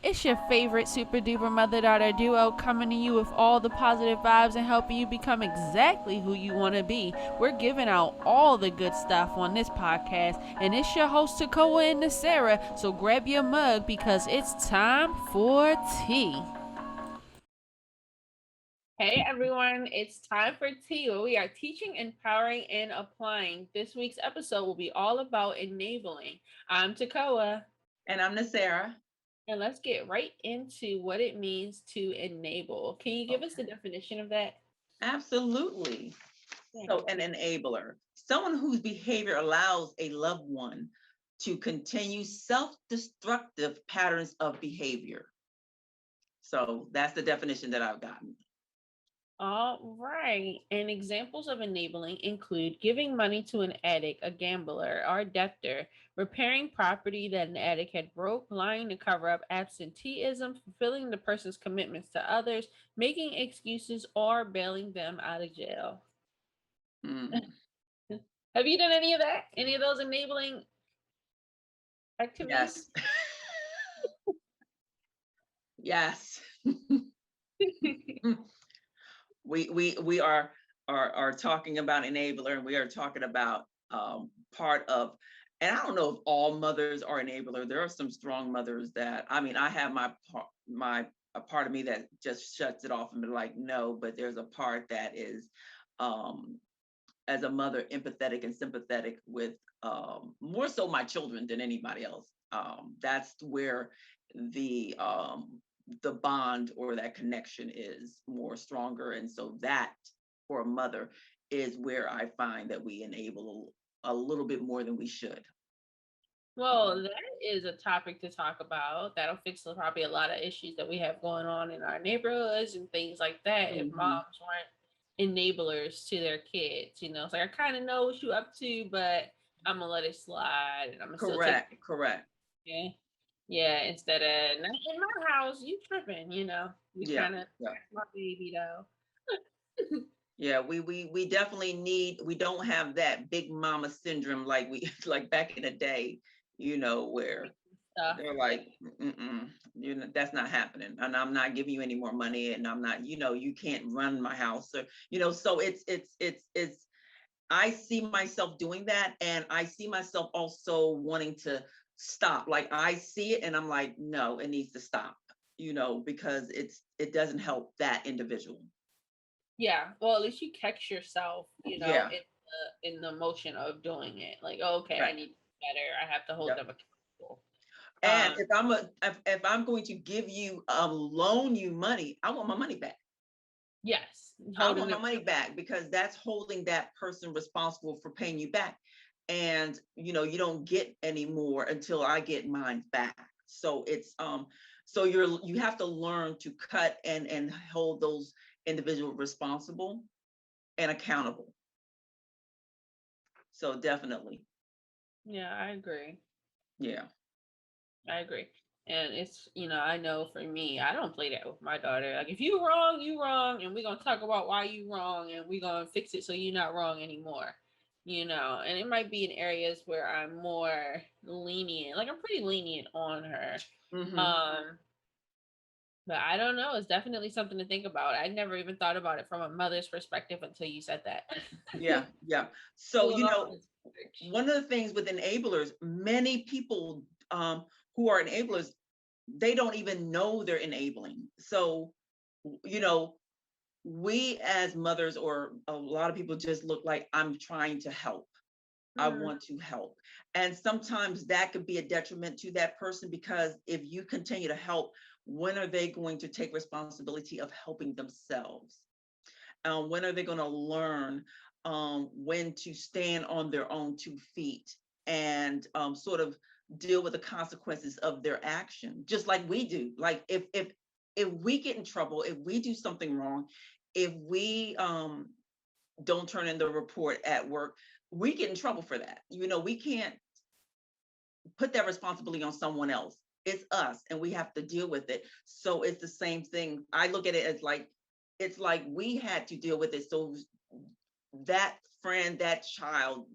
It's your favorite super duper mother daughter duo coming to you with all the positive vibes and helping you become exactly who you want to be. We're giving out all the good stuff on this podcast, and it's your host Takoa and Nasara. So grab your mug because it's time for tea. Hey everyone, it's time for tea where we are teaching, empowering, and applying. This week's episode will be all about enabling. I'm Takoa. And I'm Nasara. And let's get right into what it means to enable. Can you give us the Okay. definition of that? Absolutely. So, Thank an you. enabler, someone whose behavior allows a loved one to continue self destructive patterns of behavior. So, that's the definition that I've gotten. All right. And examples of enabling include giving money to an addict, a gambler, or a debtor, repairing property that an addict had broke, lying to cover up absenteeism, fulfilling the person's commitments to others, making excuses, or bailing them out of jail. Mm, Have you done any of that? Any of those enabling activities? yes. Yes. We are talking about enabler, and we are talking about part of, and I don't know if all mothers are enabler. There are some strong mothers that, I mean, I have my a part of me that just shuts it off and be like, no, but there's a part that is, um as a mother, empathetic and sympathetic with, more so my children than anybody else. That's where the the bond or that connection is more stronger, and so that for a mother is where I find that we enable a little bit more than we should. Well, Um, that is a topic to talk about. That'll fix probably a lot of issues that we have going on in our neighborhoods and things like that. If mhm. moms weren't enablers to their kids, it's like I kind of know what you up to, but I'm gonna let it slide and I'm gonna still take Correct, correct. yeah, yeah. Instead of not in my house, you tripping. We Yeah, kind of yeah. that's my baby though. Yeah, we definitely need, we don't have that big mama syndrome like we like back in the day, where Stuff. they're Yeah. like, mm-mm, that's not happening, and I'm not giving you any more money, and I'm not, you can't run my house, or so it's I see myself doing that, and I see myself also wanting to stop. Like I see it, and I'm like, no, it needs to stop, because it doesn't help that individual. Yeah, well, at least you catch yourself, Yeah, in the motion of doing it. Like, oh, okay, I right. need to be better. I have to hold Yep. them accountable. And Um, if I'm going to give you, loan you money, I want my money back. yes, I holding want my them. money back, because that's holding that person responsible for paying you back. And you don't get any more until I get mine back. So you have to learn to cut and hold those individuals responsible and accountable. So definitely. Yeah, I agree. Yeah. I agree. And it's, I know for me, I don't play that with my daughter. Like, if you wrong, and we're gonna talk about why you wrong, and we're gonna fix it so you're not wrong anymore. And it might be in areas where I'm more lenient. Like, I'm pretty lenient on her. Hmm. Um, But I don't know. It's definitely something to think about. I never even thought about it from a mother's perspective until you said that. Yeah, yeah. So Doing all this research. one of the things with enablers, many people, who are enablers, they don't even know they're enabling. So, you know, we as mothers, or a lot of people, just look like, I'm trying to help. I Mm, want to help. And sometimes that could be a detriment to that person, because if you continue to help, when are they going to take responsibility of helping themselves? When are they going to learn, when to stand on their own 2 feet, and sort of deal with the consequences of their action, just like we do? Like if we get in trouble, if we do something wrong, if we don't turn in the report at work, we get in trouble for that. We can't put that responsibility on someone else. It's us, and we have to deal with it. So it's the same thing. I look at it as like, it's like we had to deal with it. So that friend, that child,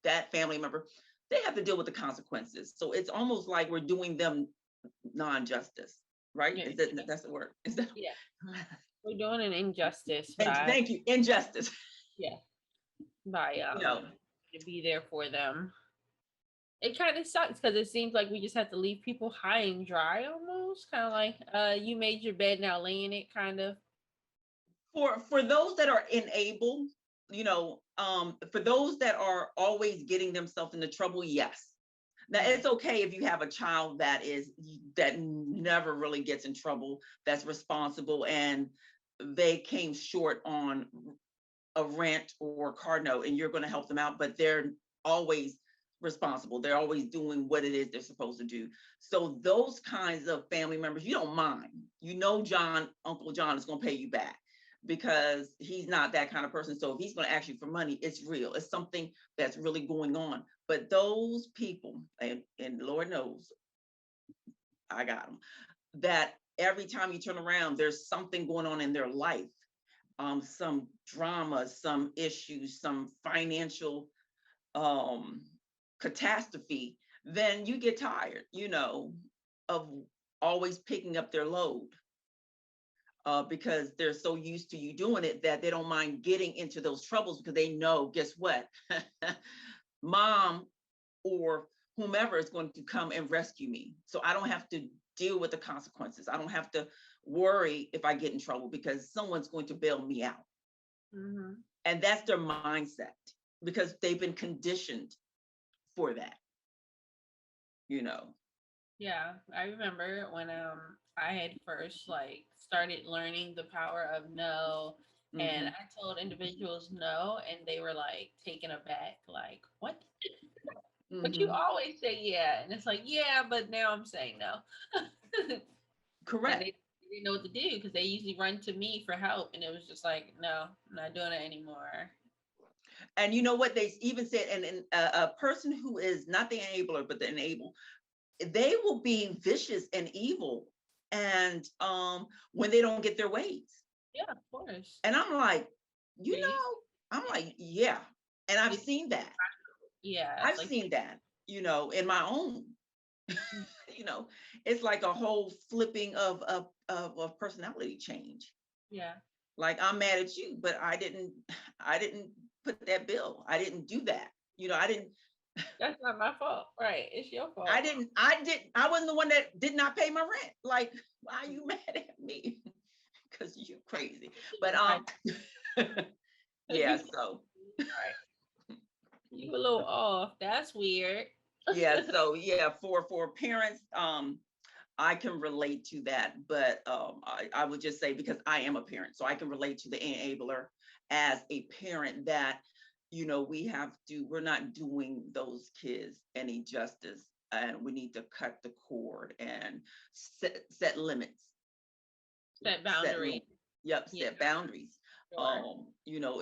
that family member, they have to deal with the consequences. So it's almost like we're doing them non-justice, right? Yeah, Is that that's the word? Is that yeah. We're doing an injustice and by, thank you, injustice. yeah, by You know, to be there for them. It kind of sucks because it seems like we just have to leave people high and dry almost. Kind of like, you made your bed, now lay in it, kind of. for those that are enabled, for those that are always getting themselves into trouble, yes. Now Mm-hmm. it's okay if you have a child that never really gets in trouble, that's responsible, and they came short on a rent or car note, and you're going to help them out, but they're always responsible. They're always doing what it is they're supposed to do. So those kinds of family members, you don't mind. Uncle John is going to pay you back because he's not that kind of person. So if he's going to ask you for money, it's real. It's something that's really going on. But those people, and Lord knows I got them, that every time you turn around, there's something going on in their life, some drama, some issues, some financial um, catastrophe, then you get tired, of always picking up their load, because they're so used to you doing it that they don't mind getting into those troubles because they know, guess what? Mom or whomever is going to come and rescue me. So I don't have to deal with the consequences. I don't have to worry if I get in trouble because someone's going to bail me out. Mm-hmm. And that's their mindset because they've been conditioned for that, you know. Yeah, I remember when I had first like started learning the power of no, and Hmm. I told individuals no, and they were like taken aback, like, what? But you Hmm. always say yeah, and it's like, yeah, but now I'm saying no. And Correct. they didn't know what to do because they usually run to me for help, and it was just like, no, I'm not doing it anymore. And you know what they even said, and a person who is not the enabler, but the enable, they will be vicious and evil, and when they don't get their ways. Yeah, of course. And I'm like, They used I'm like, yeah. And I've it, seen that. yeah, it's I've like, seen that, in my own, you know, it's like a whole flipping of personality change. yeah, Like I'm mad at you, but I didn't put that bill. I didn't do that. I didn't that's not my fault, right? It's your I fault. didn't I did I wasn't the one that did not pay my rent. Like, why are you mad at me? Because you crazy. But Right. yeah, so Right. You a little off. That's weird. yeah, for parents, I can relate to that, but I would just say because I am a parent, so I can relate to the enabler as a parent that, we're not doing those kids any justice, and we need to cut the cord and set limits, Set set boundary. limits. Yep, Yeah, set boundaries. sure.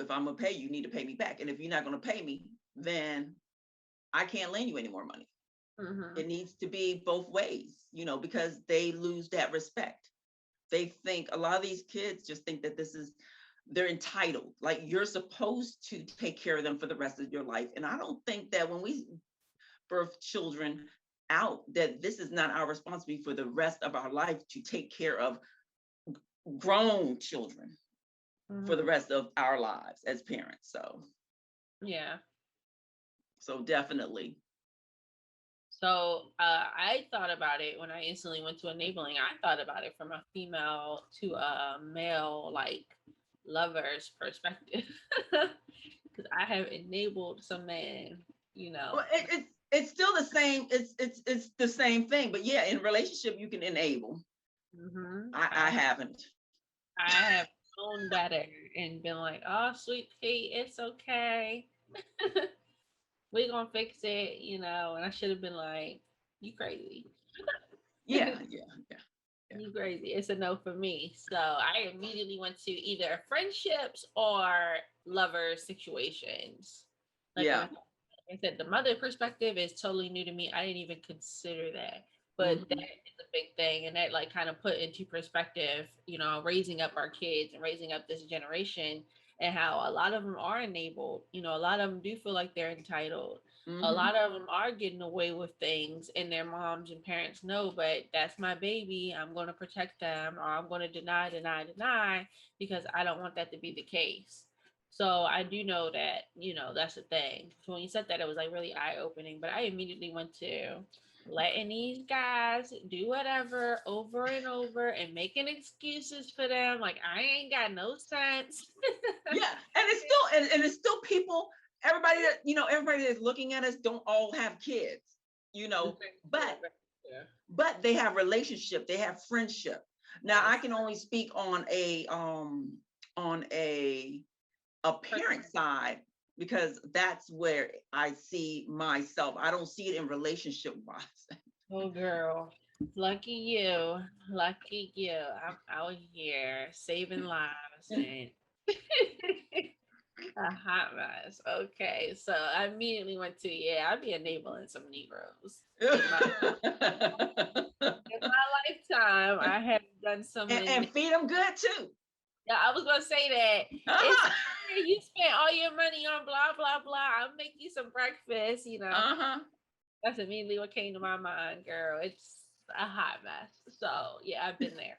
If I'm gonna pay you, you need to pay me back, and if you're not gonna pay me, then I can't lend you any more money. Mm-hmm. It needs to be both ways, because they lose that respect. They think a lot of these kids just think that they're entitled, like you're supposed to take care of them for the rest of your life. And I don't think that when we birth children out, that this is not our responsibility for the rest of our life to take care of grown children for the Mm-hmm. rest of our lives as parents. Yeah. So definitely. So I thought about it when I instantly went to enabling. I thought about it from a female to a male, like lover's perspective, because I have enabled some men. You know. Well, it's still the same. It's the same thing. But yeah, in relationship, you can enable. Mm-hmm. I haven't. I have known better and been like, "Oh, sweet pea, it's okay. We gonna fix it," And I should have been like, "You crazy." Yeah, yeah, yeah, yeah, You crazy. It's a no for me. So I immediately went to either friendships or lover situations. yeah. Like I said, the mother perspective is totally new to me. I didn't even consider that. But that Hmm. is a big thing. And that like kind of put into perspective, raising up our kids and raising up this generation and how a lot of them are enabled. A lot of them do feel like they're entitled. A Mm-hmm. lot of them are getting away with things and their moms and parents know, but that's my baby. I'm going to protect them, or I'm going to deny because I don't want that to be the case. So I do know that, that's the thing. So when you said that, it was like really eye opening, but I immediately went to letting these guys do whatever over and over and making excuses for them. Like, I ain't got no sense. Yeah, and it's still and it's still people. Everybody that everybody that's looking at us don't all have kids, you know, but Yeah. they have relationship, they have friendship. Now I Yes. can only speak on a parent side because that's where I see myself. I don't see it in relationship wise. Oh, girl. Lucky you. Lucky you. I'm out here saving lives and a hot mess. Okay. So I immediately went to, yeah, I'd be enabling some Negroes in my lifetime. I have done some. And feed them good too. Yeah, I was going to say that. It's Uh-huh. you spent all your money on blah, blah, blah. I'll make you some breakfast. Uh-huh. That's immediately what came to my mind, girl. It's a hot mess. So yeah, I've been there.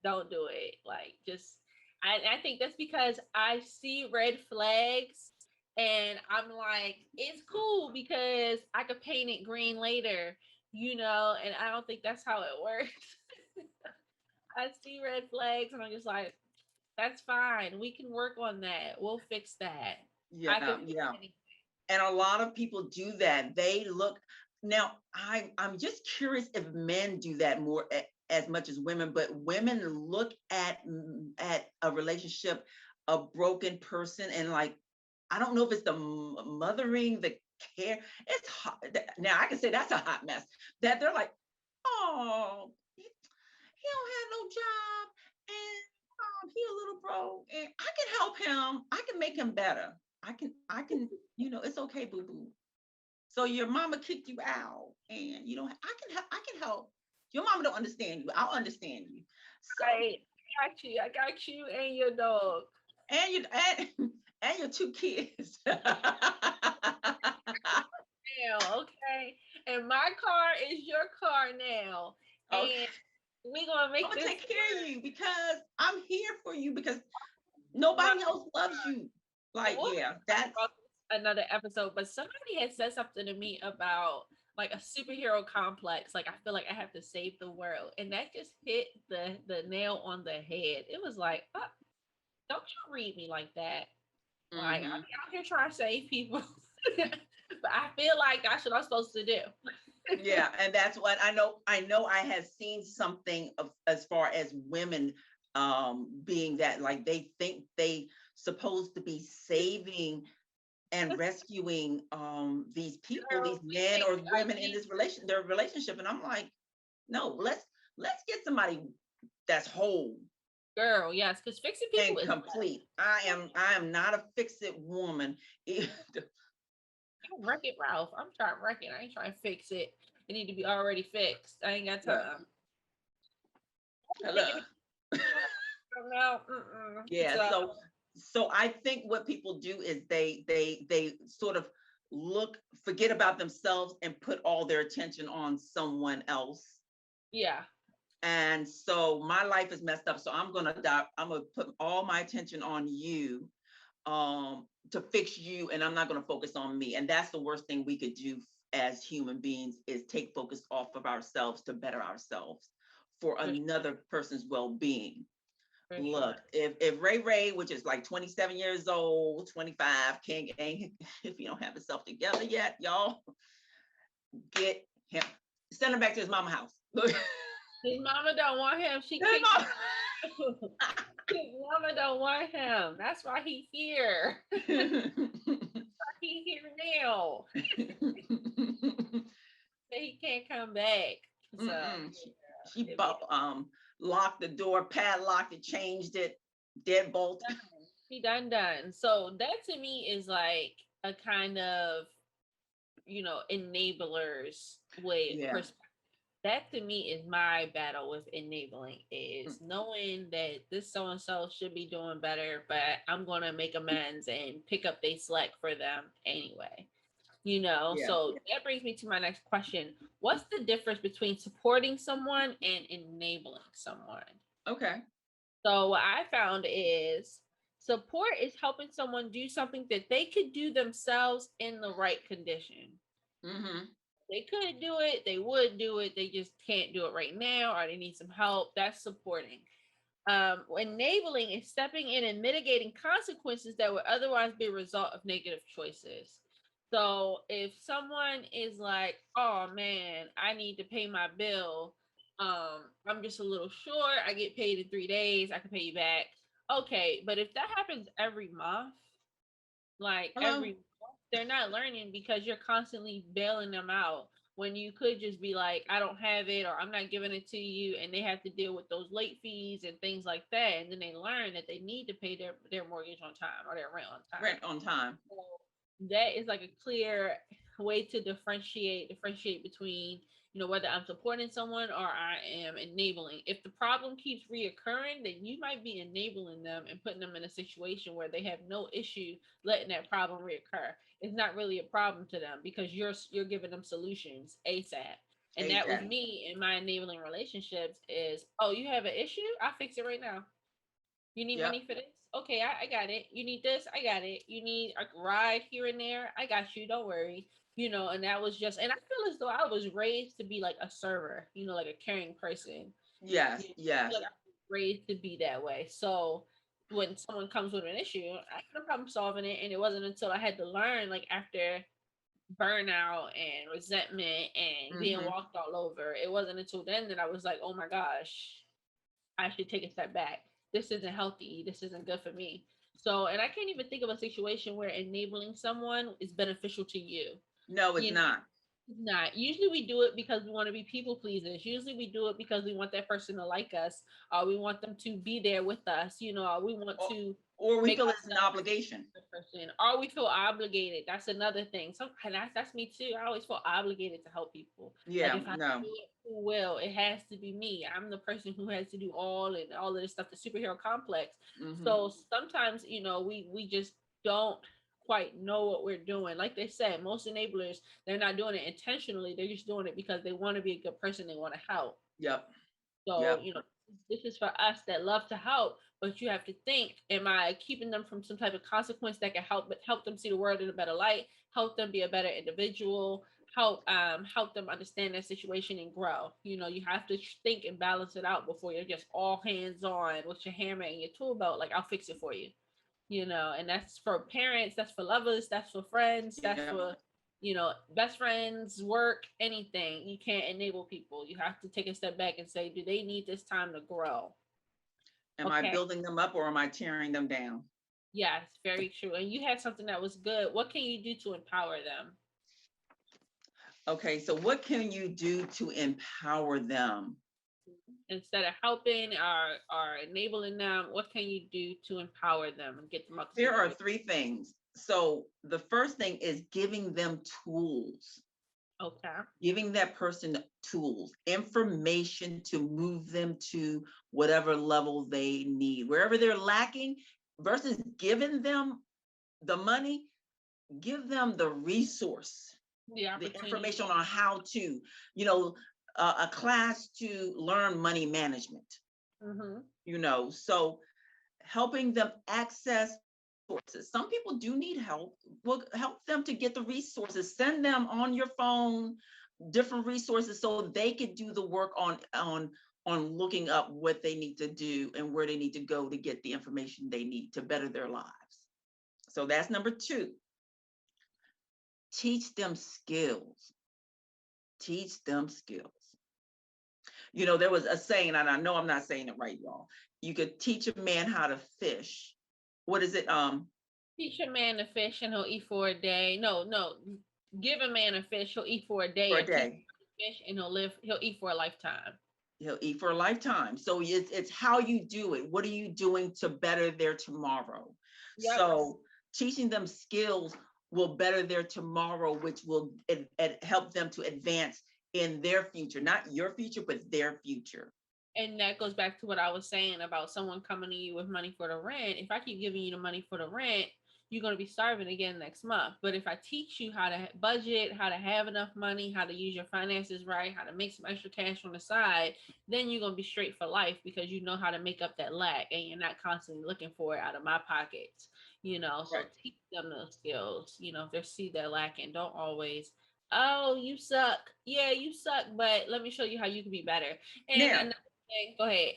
Don't do it. Like, just I think that's because I see red flags and I'm like, it's cool because I could paint it green later, and I don't think that's how it works. I see red flags and I'm just like, that's fine. We can work on that. We'll fix that. I Yeah, can fix yeah. anything. And a lot of people do that. They look now. I'm just curious if men do that more as much as women, but women look at a relationship, a broken person, and like I don't know if it's the mothering, the care. It's hot. Now I can say that's a hot mess. That they're like, oh, he don't have no job, and he a little broke, and I can help him. I can make him better. I can, it's okay, boo boo. So your mama kicked you out, and you don't. I can help. I can help. Your mama don't understand you. I'll understand you. So Right. I got you. I got you and your dog. and you and your two kids. Now, okay? And my car is your car now. Okay, And we're gonna I'm make gonna this take care of work. you because I'm here for you because My, nobody else loves you. Like, we'll yeah, talk that's about this another episode, but somebody had said something to me about like a superhero complex. Like, I feel like I have to save the world. And that just hit the nail on the head. It was like, don't you read me like that. Like, I'm hmm out here trying to save people. But I feel like that's what I'm supposed to do. yeah, and that's what I know I have seen something of as far as women being that like they think they supposed to be saving and rescuing these people, Girl, these we men think or we are women in their relationship. And I'm like, no, let's get somebody that's whole girl, yes, because fixing people and is complete. I am not a fix-it woman. you wreck it, Ralph. I'm trying to wreck it. I ain't trying to fix it. It need to be already fixed. I ain't got Look, time. Taking look. it from now. Mm-mm. Yeah, So so I think what people do is they sort of look forget about themselves and put all their attention on someone else. yeah, And so my life is messed up. So I'm gonna put all my attention on you to fix you, and I'm not gonna focus on me. And that's the worst thing we could do as human beings is take focus off of ourselves to better ourselves for for, another person's well-being. for Look, sure. if Ray Ray, which is like 27 years old, 25, can't if he don't have himself together yet, y'all get him. Send him back to his mama house. His mama don't want him. She His kicked him. His mama don't want him. That's why he here. mama- He here now. But he can't come back. So Mm-mm. She it'd be locked the door, padlocked it, changed it, deadbolt. she done. So that to me is like a kind of enablers way Yeah. perspective. That to me is my battle with enabling is knowing that this so and so should be doing better, but I'm gonna make amends and pick up they slack for them anyway. Yeah. So that brings me to my next question. What's the difference between supporting someone and enabling someone? Okay. So what I found is support is helping someone do something that they could do themselves in the right condition. Mm-hmm. They could do it, they would do it, they just can't do it right now, or they need some help. That's supporting. Enabling is stepping in and mitigating consequences that would otherwise be a result of negative choices. So if someone is like, "Oh man, I need to pay my bill. I'm just a little short. I get paid in 3 days. I can pay you back." Okay, but if that happens every month, like Hello. every month, they're not learning because you're constantly bailing them out when you could just be like, I don't have it, or I'm not giving it to you, and they have to deal with those late fees and things like that. And then they learn that they need to pay their mortgage on time or their rent on time. Rent on time. So that is like a clear way to differentiate between whether I'm supporting someone or I am enabling. If the problem keeps reoccurring, then you might be enabling them and putting them in a situation where they have no issue letting that problem reoccur. It's not really a problem to them because you're giving them solutions ASAP. And that was ASAP. me in my enabling relationships is, oh, you have an issue? I'll fix it right now. You need Yep. money for this? Okay, I got it. You need this? I got it. You need a ride here and there? I got you. Don't worry. And that was just, and I feel as though I was raised to be like a server, like a caring person. Yes. I feel Yes. like I was raised to be that way. So when someone comes with an issue, I had no problem solving it. And it wasn't until I had to learn, like after burnout and resentment and being Mm-hmm. walked all over, it wasn't until then that I was like, oh my gosh, I should take a step back. This isn't healthy. This isn't good for me. So, and I can't even think of a situation where enabling someone is beneficial to you. No, it's You not. Not. Usually we do it because we want to be people pleasers. Usually we do it because we want that person to like us, or we want them to be there with us, or we want Or, to or we make feel it's an ourselves obligation. the person, or we feel obligated. That's another thing. And that's me too. I always feel obligated to help people. Like Yeah. if I do No. it, who will? It has to be me. I'm the person who has to do all of this stuff. The superhero complex. Mm-hmm. So sometimes, we just don't quite know what we're doing. Like they said, most enablers, they're not doing it intentionally. They're just doing it because they want to be a good person. They want to help. Yep. So, Yep. this is for us that love to help, but you have to think, am I keeping them from some type of consequence that can help them see the world in a better light, help them be a better individual, help them understand their situation and grow. You have to think and balance it out before you're just all hands on with your hammer and your tool belt, like I'll fix it for you. And that's for parents, that's for lovers, that's for friends, that's Yep. for best friends, work, anything. You can't enable people. You have to take a step back and say, do they need this time to grow? Am I Okay. building them up or am I tearing them down? Yes, very true. And you had something that was good. What can you do to empower them? Okay. So what can you do to empower them? Instead of helping or enabling them, what can you do to empower them and get them out the There are situation? three things. So the first thing is giving them tools, Okay. giving that person tools, information to move them to whatever level they need, wherever they're lacking, versus giving them the money, give them the resource, The the opportunity. information on how to, you know, a class to learn money management, Mm-hmm. so helping them access resources. Some people do need help. We'll help them to get the resources. Send them on your phone different resources so they could do the work on looking up what they need to do and where they need to go to get the information they need to better their lives. So that's number two. Teach them skills. Teach them skills. There was a saying, and I know I'm not saying it right, y'all. You could teach a man how to fish. What is it? Teach a man to fish and he'll eat for a day. No, no. Give a man a fish, he'll eat for a day, For a or teach him day. how to fish and he'll eat for a lifetime. He'll eat for a lifetime. So it's how you do it. What are you doing to better their tomorrow? Yep. So teaching them skills will better their tomorrow, which will help them to advance in their future, not your future, but their future. And that goes back to what I was saying about someone coming to you with money for the rent. If I keep giving you the money for the rent, you're going to be starving again next month. But if I teach you how to budget, how to have enough money, how to use your finances right, how to make some extra cash on the side, then you're going to be straight for life because you know how to make up that lack and you're not constantly looking for it out of my pockets, so Right. teach them those skills. If they see they're lacking, don't always, oh, you suck. Yeah, you suck, but let me show you how you can be better. And Now, another thing, go ahead.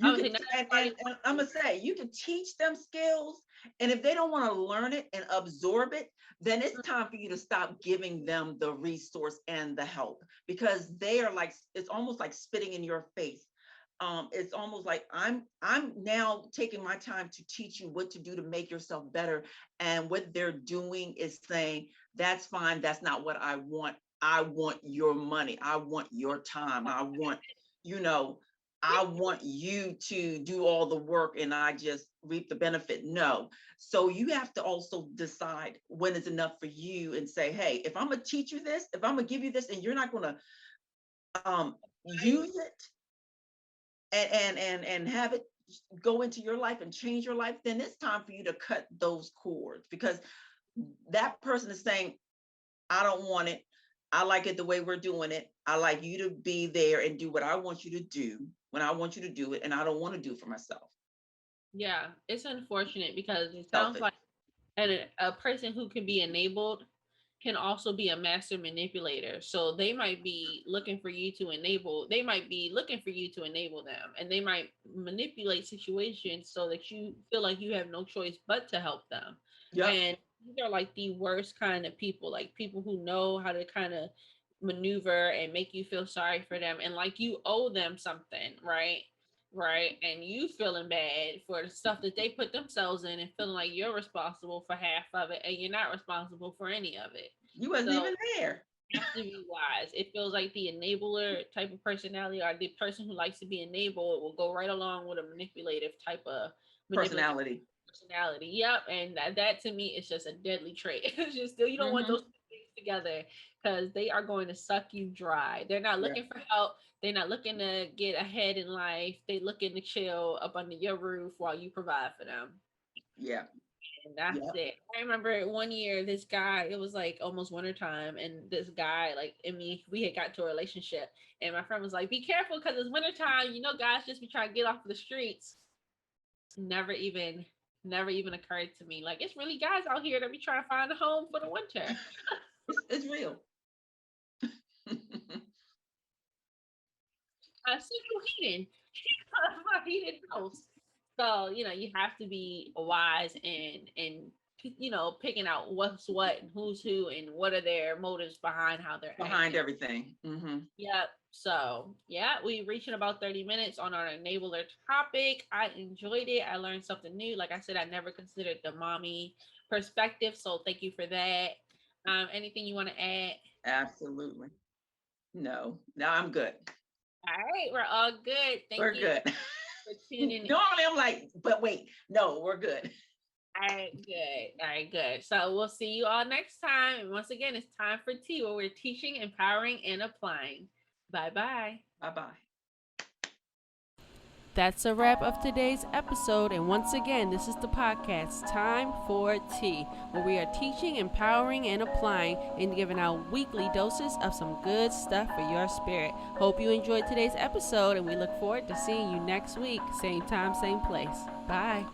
I you was could, saying, not and, everybody and wants I'm to. gonna say, you can teach them skills, and if they don't want to learn it and absorb it, then it's time for you to stop giving them the resource and the help, because they are like, it's almost like spitting in your face. It's almost like I'm now taking my time to teach you what to do to make yourself better, and what they're doing is saying, that's fine, that's not what I want. I want your money, I want your time, I want, you know I want you to do all the work and I just reap the benefit. No. So you have to also decide when it's enough for you and say, hey, if I'm gonna teach you this, if I'm gonna give you this and you're not gonna use it and have it go into your life and change your life, then it's time for you to cut those cords, because that person is saying, I don't want it. I like it the way we're doing it. I like you to be there and do what I want you to do when I want you to do it. And I don't want to do it for myself. Yeah, it's unfortunate because it sounds Selfish. like a person who can be enabled can also be a master manipulator. So they might be looking for you to enable, they might be looking for you to enable them, and they might manipulate situations so that you feel like you have no choice but to help them. Yep. And these are like the worst kind of people, like people who know how to kind of maneuver and make you feel sorry for them and like you owe them something, right? Right, and you feeling bad for the stuff that they put themselves in and feeling like you're responsible for half of it and you're not responsible for any of it. You wasn't So even there. you have to be wise. It feels like the enabler type of personality or the person who likes to be enabled will go right along with a manipulative Personality. personality. Yep, and that to me is just a deadly trait. It's just still you don't want those Hmm. two things together because they are going to suck you dry. They're not Yeah. looking for help. They're not looking to get ahead in life. They looking to chill up under your roof while you provide for them. Yeah. And that's Yep. it. I remember one year, this guy, it was like almost winter time, and this guy, like, and me, we had got to a relationship, and my friend was like, be careful because it's winter time. Guys just be trying to get off the streets. Never even, never even occurred to me. Like, it's really guys out here that be trying to find a home for the winter. It's real. Central heating, my heated house. So you have to be wise and picking out what's what and who's who and what are their motives behind how they're Behind acting. everything. Hmm. Yep. So yeah, we reached in about 30 minutes on our enabler topic. I enjoyed it. I learned something new. Like I said, I never considered the mommy perspective. So thank you for that. Anything you want to add? Absolutely. No, no, I'm good. All right, we're all good. Thank We're you good. for tuning in. Normally I'm like, but wait, no, we're good. All right, good. All right, good. So we'll see you all next time. And once again, it's time for T, where we're teaching, empowering, and applying. Bye bye. Bye bye. That's a wrap of today's episode. And once again, this is the podcast, Time for Tea, where we are teaching, empowering, and applying and giving out weekly doses of some good stuff for your spirit. Hope you enjoyed today's episode, and we look forward to seeing you next week. Same time, same place. Bye.